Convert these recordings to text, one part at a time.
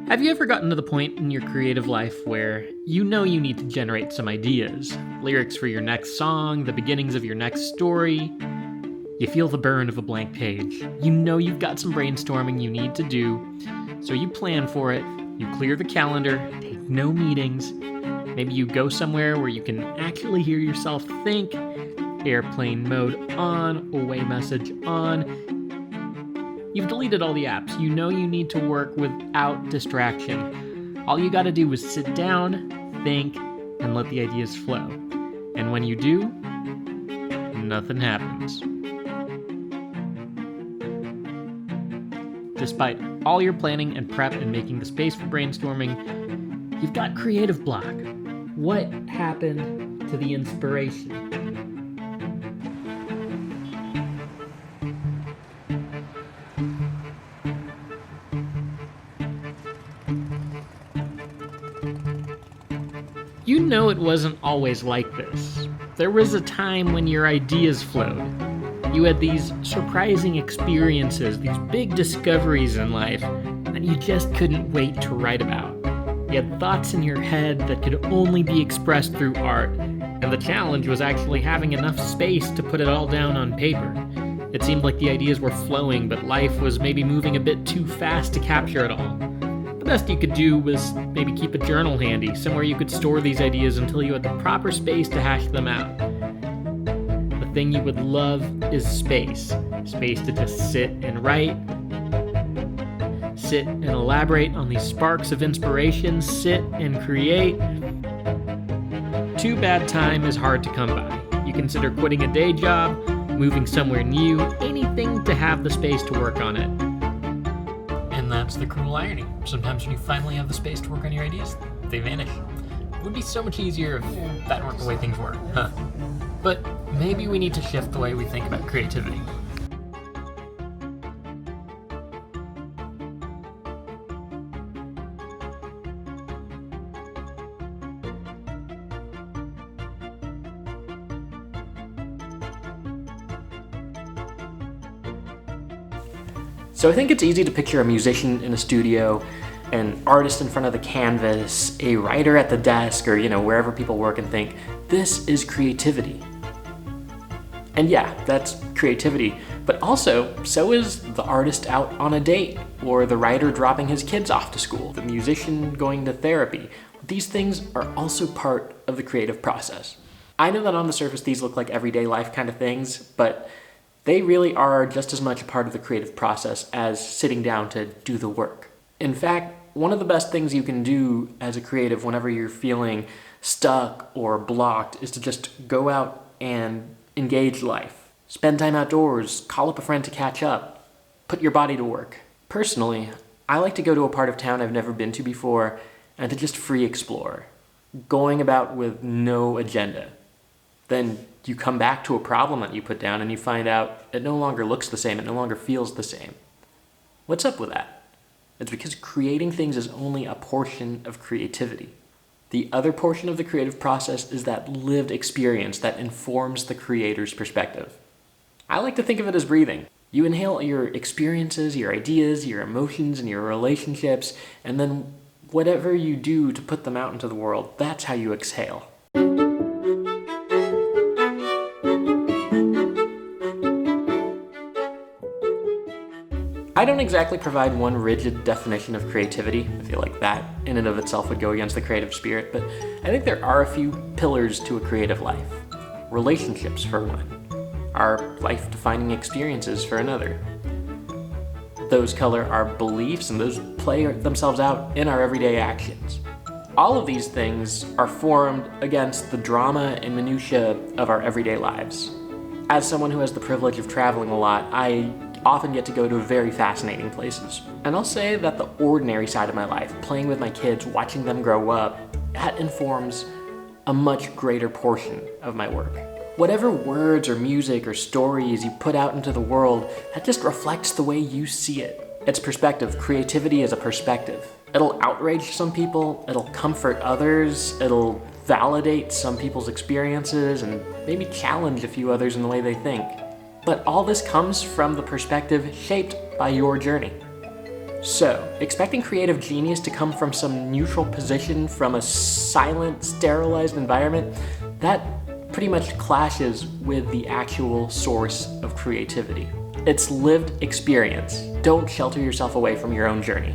Have you ever gotten to the point in your creative life where you know you need to generate some ideas? Lyrics for your next song, the beginnings of your next story. You feel the burn of a blank page. You know you've got some brainstorming you need to do, so you plan for it, you clear the calendar, take no meetings. Maybe you go somewhere where you can actually hear yourself think. Airplane mode on, away message on. You've deleted all the apps. You know you need to work without distraction. All you gotta do is sit down, think, and let the ideas flow. And when you do, nothing happens. Despite all your planning and prep and making the space for brainstorming, you've got creative block. What happened to the inspiration? You know it wasn't always like this. There was a time when your ideas flowed. You had these surprising experiences, these big discoveries in life that you just couldn't wait to write about. You had thoughts in your head that could only be expressed through art, and the challenge was actually having enough space to put it all down on paper. It seemed like the ideas were flowing, but life was maybe moving a bit too fast to capture it all. The best you could do was maybe keep a journal handy, somewhere you could store these ideas until you had the proper space to hash them out. The thing you would love is space. Space to just sit and write, sit and elaborate on these sparks of inspiration, sit and create. Too bad time is hard to come by. You consider quitting a day job, moving somewhere new, anything to have the space to work on it. And that's the cruel irony. Sometimes when you finally have the space to work on your ideas, they vanish. It would be so much easier if that weren't the way things were, huh? But maybe we need to shift the way we think about creativity. So I think it's easy to picture a musician in a studio, an artist in front of the canvas, a writer at the desk, or wherever people work, and think, this is creativity. And yeah, that's creativity, but also, so is the artist out on a date, or the writer dropping his kids off to school, the musician going to therapy. These things are also part of the creative process. I know that on the surface these look like everyday life kind of things, but they really are just as much a part of the creative process as sitting down to do the work. In fact, one of the best things you can do as a creative whenever you're feeling stuck or blocked is to just go out and engage life. Spend time outdoors, call up a friend to catch up, put your body to work. Personally, I like to go to a part of town I've never been to before and to just free explore, going about with no agenda. Then you come back to a problem that you put down and you find out it no longer looks the same, it no longer feels the same. What's up with that? It's because creating things is only a portion of creativity. The other portion of the creative process is that lived experience that informs the creator's perspective. I like to think of it as breathing. You inhale your experiences, your ideas, your emotions, and your relationships, and then whatever you do to put them out into the world, that's how you exhale. I don't exactly provide one rigid definition of creativity. I feel like that in and of itself would go against the creative spirit, but I think there are a few pillars to a creative life. Relationships, for one. Our life-defining experiences, for another. Those color our beliefs, and those play themselves out in our everyday actions. All of these things are formed against the drama and minutiae of our everyday lives. As someone who has the privilege of traveling a lot, I often get to go to very fascinating places. And I'll say that the ordinary side of my life, playing with my kids, watching them grow up, that informs a much greater portion of my work. Whatever words or music or stories you put out into the world, that just reflects the way you see it. It's perspective. Creativity is a perspective. It'll outrage some people, it'll comfort others, it'll validate some people's experiences, and maybe challenge a few others in the way they think. But all this comes from the perspective shaped by your journey. So, expecting creative genius to come from some neutral position from a silent, sterilized environment, that pretty much clashes with the actual source of creativity. It's lived experience. Don't shelter yourself away from your own journey.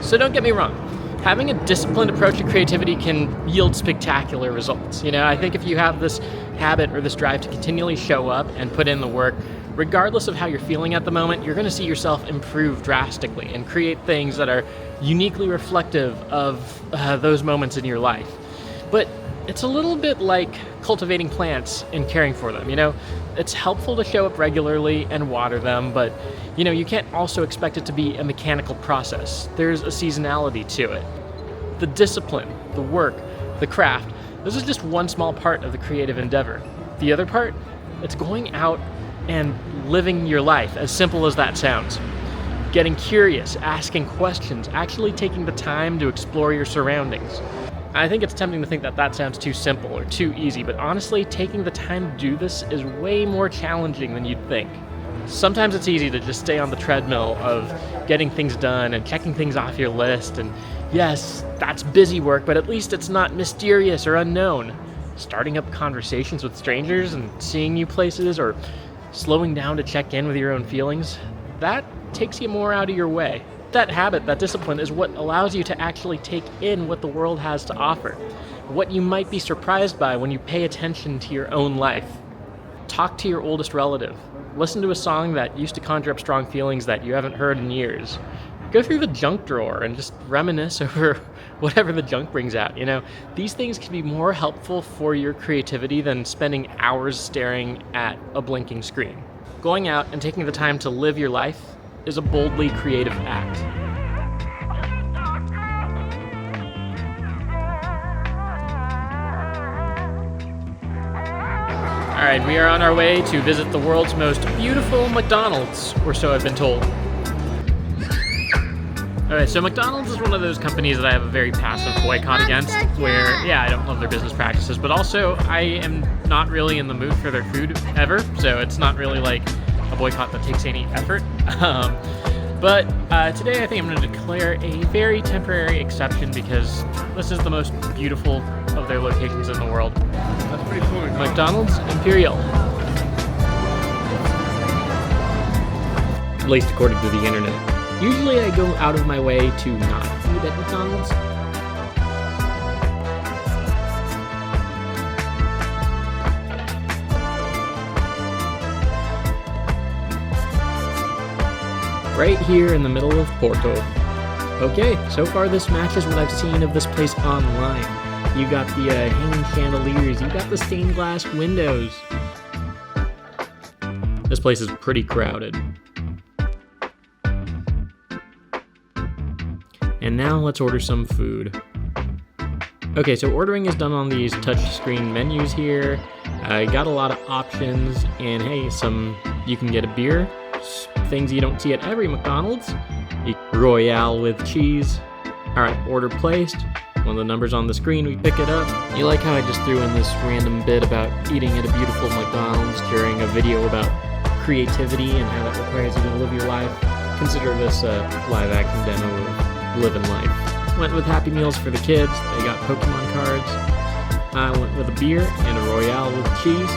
So don't get me wrong, having a disciplined approach to creativity can yield spectacular results. I think if you have this habit or this drive to continually show up and put in the work, regardless of how you're feeling at the moment, you're going to see yourself improve drastically and create things that are uniquely reflective of those moments in your life. But it's a little bit like cultivating plants and caring for them. It's helpful to show up regularly and water them, but you can't also expect it to be a mechanical process. There's a seasonality to it. The discipline, the work, the craft, this is just one small part of the creative endeavor. The other part, it's going out and living your life, as simple as that sounds. Getting curious, asking questions, actually taking the time to explore your surroundings. I think it's tempting to think that that sounds too simple or too easy, but honestly, taking the time to do this is way more challenging than you'd think. Sometimes it's easy to just stay on the treadmill of getting things done and checking things off your list, and yes, that's busy work, but at least it's not mysterious or unknown. Starting up conversations with strangers and seeing new places, or slowing down to check in with your own feelings, that takes you more out of your way. That habit, that discipline, is what allows you to actually take in what the world has to offer, what you might be surprised by when you pay attention to your own life. Talk to your oldest relative. Listen to a song that used to conjure up strong feelings that you haven't heard in years. Go through the junk drawer and just reminisce over whatever the junk brings out. These things can be more helpful for your creativity than spending hours staring at a blinking screen. Going out and taking the time to live your life is a boldly creative act. All right, we are on our way to visit the world's most beautiful McDonald's, or so I've been told. All right, so McDonald's is one of those companies that I have a very passive boycott against, where, I don't love their business practices, but also I am not really in the mood for their food ever, so it's not really like a boycott that takes any effort. But today I think I'm going to declare a very temporary exception because this is the most beautiful of their locations in the world. That's pretty cool. McDonald's Imperial. At least according to the internet. Usually I go out of my way to not eat at McDonald's. Right here in the middle of Porto. Okay, so far this matches what I've seen of this place online. You got the hanging chandeliers, you got the stained glass windows. This place is pretty crowded. And now let's order some food. Okay, so ordering is done on these touchscreen menus here. I got a lot of options, and hey, you can get a beer. Things you don't see at every McDonald's. Royale with cheese. Alright, order placed. One of the numbers on the screen, we pick it up. You like how I just threw in this random bit about eating at a beautiful McDonald's during a video about creativity and how that requires you to live your life? Consider this a live action demo of living life. Went with Happy Meals for the kids. They got Pokemon cards. I went with a beer and a Royale with cheese.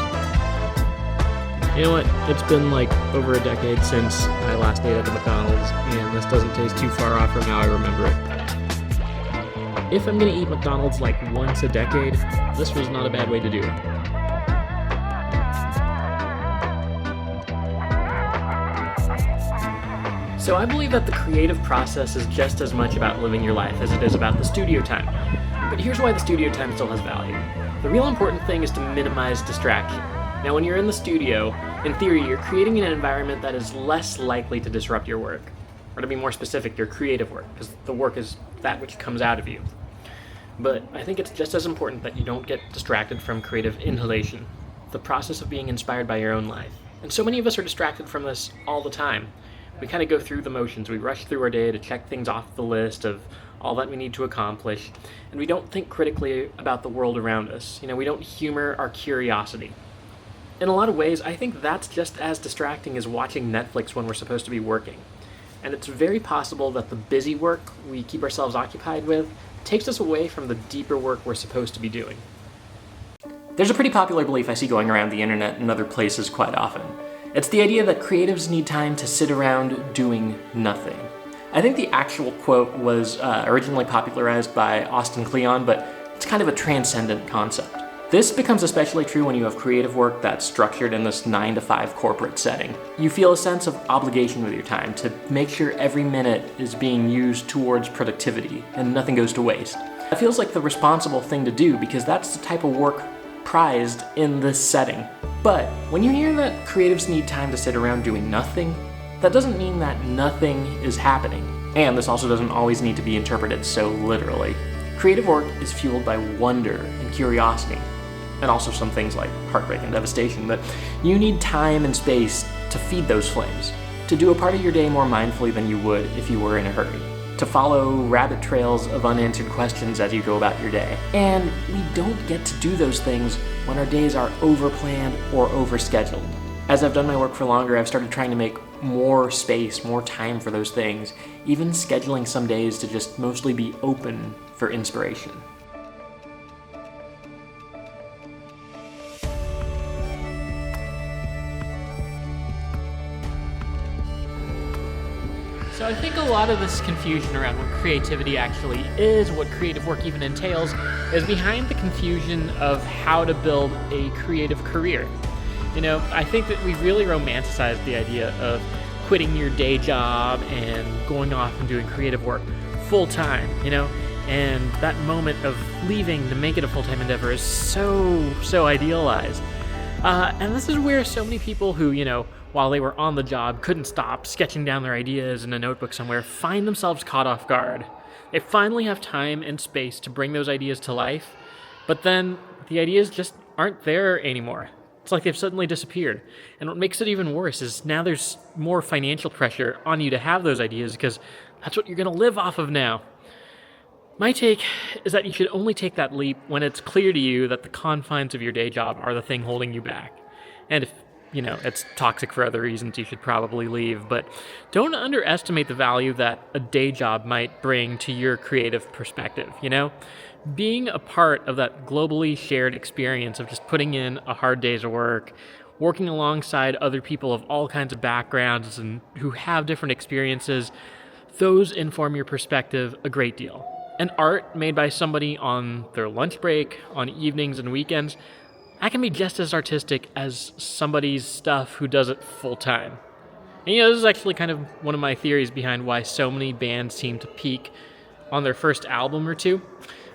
You know what, it's been like over a decade since I last ate at the McDonald's, and this doesn't taste too far off from how I remember it. If I'm gonna eat McDonald's like once a decade, this was not a bad way to do it. So I believe that the creative process is just as much about living your life as it is about the studio time. But here's why the studio time still has value. The real important thing is to minimize distraction. Now, when you're in the studio, in theory, you're creating an environment that is less likely to disrupt your work. Or to be more specific, your creative work, because the work is that which comes out of you. But I think it's just as important that you don't get distracted from creative inhalation, the process of being inspired by your own life. And so many of us are distracted from this all the time. We kind of go through the motions. We rush through our day to check things off the list of all that we need to accomplish, and we don't think critically about the world around us. We don't humor our curiosity. In a lot of ways, I think that's just as distracting as watching Netflix when we're supposed to be working. And it's very possible that the busy work we keep ourselves occupied with takes us away from the deeper work we're supposed to be doing. There's a pretty popular belief I see going around the internet and other places quite often. It's the idea that creatives need time to sit around doing nothing. I think the actual quote was originally popularized by Austin Kleon, but it's kind of a transcendent concept. This becomes especially true when you have creative work that's structured in this 9-to-5 corporate setting. You feel a sense of obligation with your time to make sure every minute is being used towards productivity and nothing goes to waste. It feels like the responsible thing to do because that's the type of work prized in this setting. But when you hear that creatives need time to sit around doing nothing, that doesn't mean that nothing is happening. And this also doesn't always need to be interpreted so literally. Creative work is fueled by wonder and curiosity, and also some things like heartbreak and devastation, but you need time and space to feed those flames, to do a part of your day more mindfully than you would if you were in a hurry, to follow rabbit trails of unanswered questions as you go about your day. And we don't get to do those things when our days are overplanned or overscheduled. As I've done my work for longer, I've started trying to make more space, more time for those things, even scheduling some days to just mostly be open for inspiration. So I think a lot of this confusion around what creativity actually is, what creative work even entails, is behind the confusion of how to build a creative career. I think that we really romanticize the idea of quitting your day job and going off and doing creative work full time, and that moment of leaving to make it a full-time endeavor is so idealized. And this is where so many people who, while they were on the job, couldn't stop sketching down their ideas in a notebook somewhere, find themselves caught off guard. They finally have time and space to bring those ideas to life, but then the ideas just aren't there anymore. It's like they've suddenly disappeared. And what makes it even worse is now there's more financial pressure on you to have those ideas because that's what you're going to live off of now. My take is that you should only take that leap when it's clear to you that the confines of your day job are the thing holding you back. And if it's toxic for other reasons, you should probably leave. But don't underestimate the value that a day job might bring to your creative perspective, Being a part of that globally shared experience of just putting in a hard day's work, working alongside other people of all kinds of backgrounds and who have different experiences, those inform your perspective a great deal. And art made by somebody on their lunch break, on evenings and weekends, that can be just as artistic as somebody's stuff who does it full time. And this is actually kind of one of my theories behind why so many bands seem to peak on their first album or two.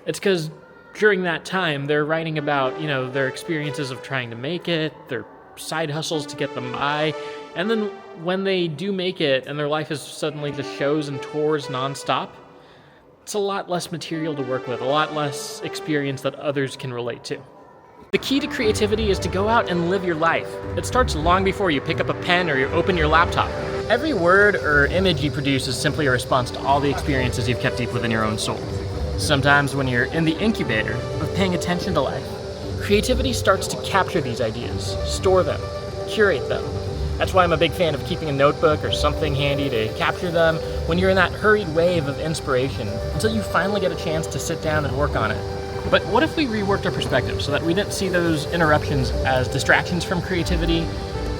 It's because during that time, they're writing about, their experiences of trying to make it, their side hustles to get them by, and then when they do make it and their life is suddenly just shows and tours nonstop, it's a lot less material to work with, a lot less experience that others can relate to. The key to creativity is to go out and live your life. It starts long before you pick up a pen or you open your laptop. Every word or image you produce is simply a response to all the experiences you've kept deep within your own soul. Sometimes when you're in the incubator of paying attention to life, creativity starts to capture these ideas, store them, curate them. That's why I'm a big fan of keeping a notebook or something handy to capture them when you're in that hurried wave of inspiration until you finally get a chance to sit down and work on it. But what if we reworked our perspective so that we didn't see those interruptions as distractions from creativity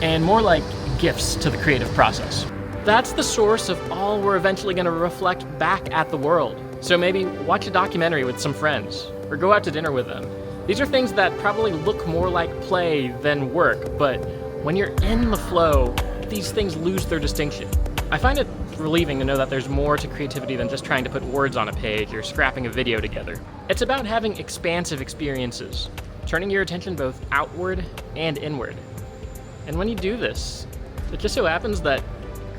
and more like gifts to the creative process? That's the source of all we're eventually going to reflect back at the world. So maybe watch a documentary with some friends or go out to dinner with them. These are things that probably look more like play than work, but when you're in the flow, these things lose their distinction. I find it relieving to know that there's more to creativity than just trying to put words on a page or scrapping a video together. It's about having expansive experiences, turning your attention both outward and inward. And when you do this, it just so happens that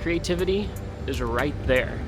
creativity is right there.